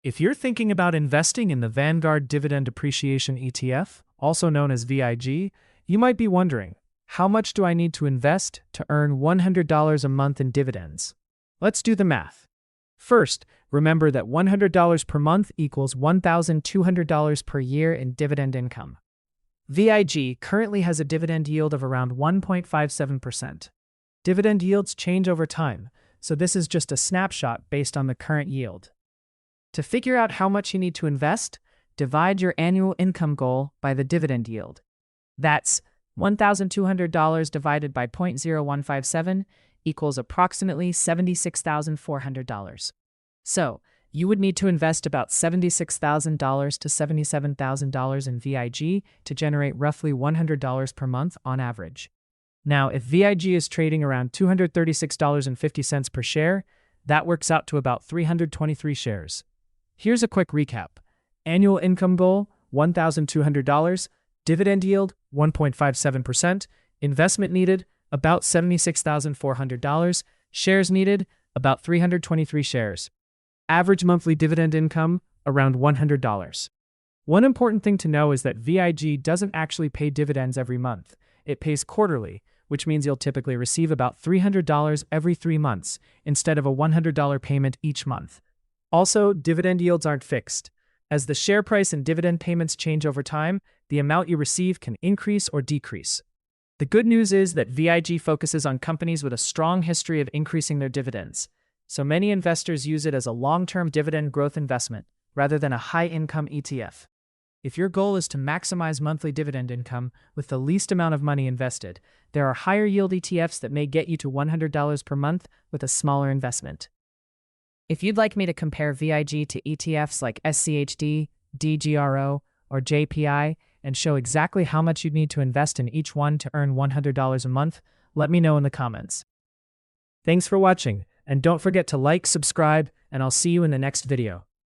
If you're thinking about investing in the Vanguard Dividend Appreciation ETF, also known as VIG, you might be wondering, how much do I need to invest to earn $100 a month in dividends? Let's do the math. First, remember that $100 per month equals $1,200 per year in dividend income. VIG currently has a dividend yield of around 1.57%. Dividend yields change over time, so this is just a snapshot based on the current yield. To figure out how much you need to invest, divide your annual income goal by the dividend yield. That's $1,200 divided by 0.0157 equals approximately $76,400. So, you would need to invest about $76,000 to $77,000 in VIG to generate roughly $100 per month on average. Now, if VIG is trading around $236.50 per share, that works out to about 323 shares. Here's a quick recap. Annual income goal, $1,200, dividend yield, 1.57%, investment needed, about $76,400, shares needed, about 323 shares. Average monthly dividend income, around $100. One important thing to know is that VIG doesn't actually pay dividends every month. It pays quarterly, which means you'll typically receive about $300 every 3 months, instead of a $100 payment each month. Also, dividend yields aren't fixed. As the share price and dividend payments change over time, the amount you receive can increase or decrease. The good news is that VIG focuses on companies with a strong history of increasing their dividends, so many investors use it as a long-term dividend growth investment rather than a high-income ETF. If your goal is to maximize monthly dividend income with the least amount of money invested, there are higher-yield ETFs that may get you to $100 per month with a smaller investment. If you'd like me to compare VIG to ETFs like SCHD, DGRO, or JPI and show exactly how much you'd need to invest in each one to earn $100 a month, let me know in the comments. Thanks for watching, and don't forget to like, subscribe, and I'll see you in the next video.